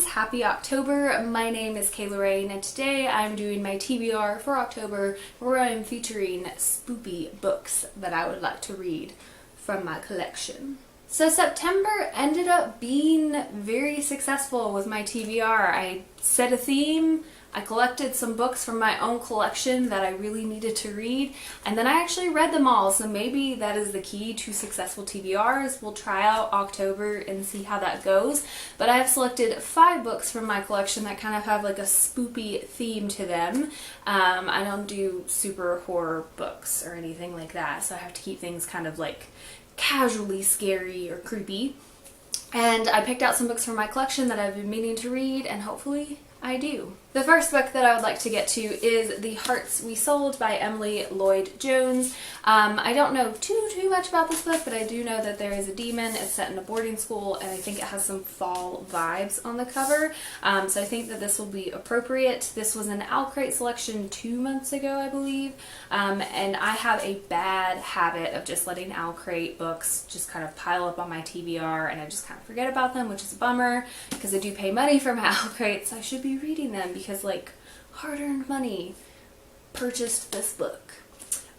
friends, happy October. My name is Kayla Rayne and today I'm doing my TBR for October where I'm featuring spoopy books that I would like to read from my collection. So September ended up being very successful with my TBR. I set a theme, I collected some books from my own collection that I really needed to read, and then I actually read them all, so maybe that is the key to successful TBRs. We'll try out October and see how that goes, but I have selected 5 books from my collection that kind of have like a spoopy theme to them. I don't do super horror books or anything like that, so I have to keep things kind of like casually scary or creepy. And I picked out some books from my collection that I've been meaning to read, and hopefully I do. The first book that I would like to get to is The Hearts We Sold by Emily Lloyd-Jones. I don't know too much about this book, but I do know that there is a demon. It's set in a boarding school, and I think it has some fall vibes on the cover. So I think that this will be appropriate. This was an Crate selection 2 months ago, I believe. And I have a bad habit of just letting Crate books just kind of pile up on my TBR, and I just kind of forget about them, which is a bummer because I do pay money for my Crate, so I should be reading them because, like, hard-earned money purchased this book.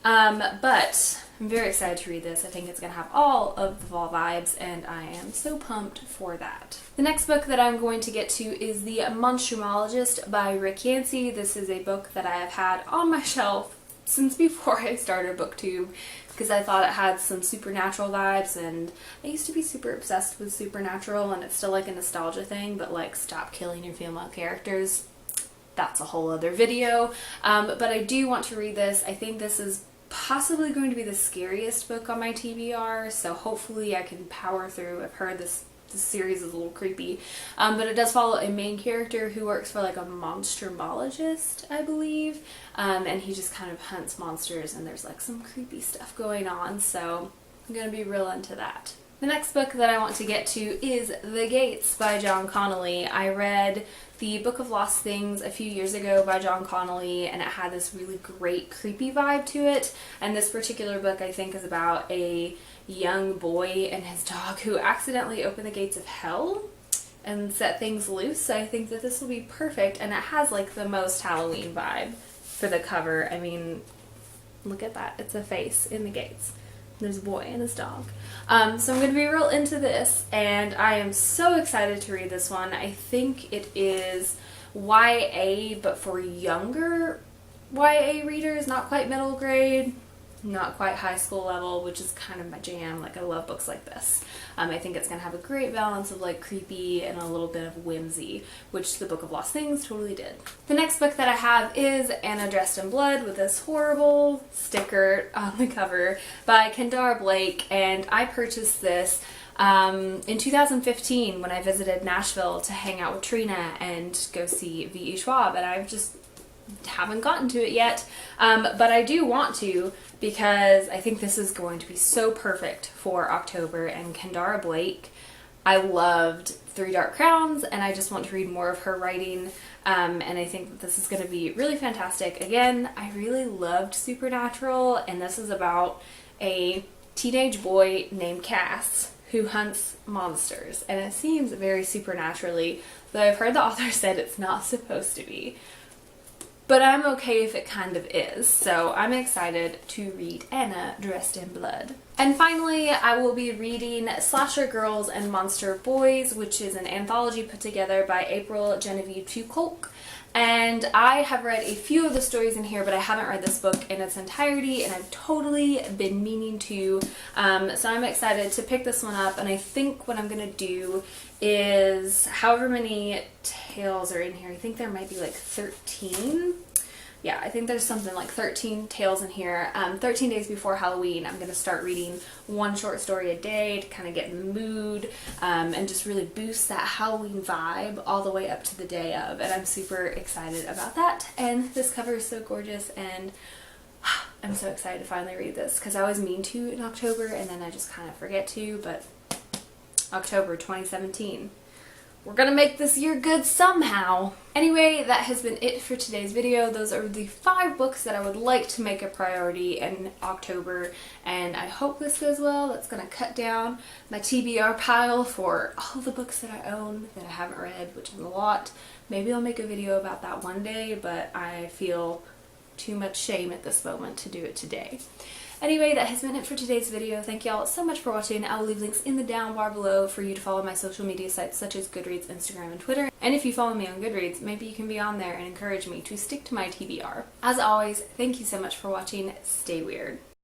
But I'm very excited to read this. I think it's going to have all of the fall vibes, and I am so pumped for that. The next book that I'm going to get to is The Monstrumologist by Yancy. This is a book that I have had on my shelf since before I started BookTube because I thought it had some supernatural vibes, and I used to be super obsessed with supernatural, and it's still like a nostalgia thing, but like stop killing your female characters. That's a whole other video. But I do want to read this. I think this is possibly going to be the scariest book on my TBR, so hopefully I can power through. I've heard this series is a little creepy, but it does follow a main character who works for like a monstrumologist, I believe, and he just kind of hunts monsters, and there's like some creepy stuff going on, so I'm gonna be real into that. The next book that I want to get to is The Gates by John Connolly. I read The Book of Lost Things a few years ago by John Connolly, and it had this really great creepy vibe to it, and this particular book I think is about a young boy and his dog who accidentally open the gates of hell and set things loose. So I think that this will be perfect, and it has like the most Halloween vibe for the cover. I mean, look at that. It's a face in the gates. There's a boy and his dog. So I'm going to be real into this, and I am so excited to read this one. I think it is YA, but for younger YA readers, not quite middle grade, not quite high school level, which is kind of my jam. Like, I love books like this. I think it's going to have a great balance of like creepy and a little bit of whimsy, which The Book of Lost Things totally did. The next book that I have is Anna Dressed in Blood with this horrible sticker on the cover by Kendare, and I purchased this in 2015 when I visited Nashville to hang out with Trina and go see V.E. Schwab, and I've just haven't gotten to it yet, but I do want to because I think this is going to be so perfect for October. And Kendare, I loved Three Dark Crowns, and I just want to read more of her writing, and I think that this is going to be really fantastic. Again, I really loved Supernatural, and this is about a teenage boy named Cass who hunts monsters, and it seems very supernaturally, though I've heard the author said it's not supposed to be. But I'm okay if it kind of is, so I'm excited to read Anna Dressed in Blood. And finally, I will be reading Slasher Girls and Monster Boys, which is an anthology put together by Genevieve Tucholke. And I have read a few of the stories in here, but I haven't read this book in its entirety, and I've totally been meaning to. So I'm excited to pick this one up, and I think what I'm going to do is however many tales are in here. I think there might be like 13. Yeah, I think there's something like 13 tales in here. 13 days before Halloween, I'm going to start reading one short story a day to kind of get in the mood and just really boost that Halloween vibe all the way up to the day of. And I'm super excited about that. And this cover is so gorgeous, and I'm so excited to finally read this because I always mean to in October, and then I just kind of forget to, but October 2017. we're gonna make this year good somehow. Anyway, that has been it for today's video. Those are the 5 books that I would like to make a priority in October, and I hope this goes well. That's gonna cut down my TBR pile for all the books that I own that I haven't read, which is a lot. Maybe I'll make a video about that one day, but I feel too much shame at this moment to do it today. Anyway, that has been it for today's video. Thank y'all so much for watching. I will leave links in the down bar below for you to follow my social media sites such as Goodreads, Instagram, and Twitter. And if you follow me on Goodreads, maybe you can be on there and encourage me to stick to my TBR. As always, thank you so much for watching. Stay weird.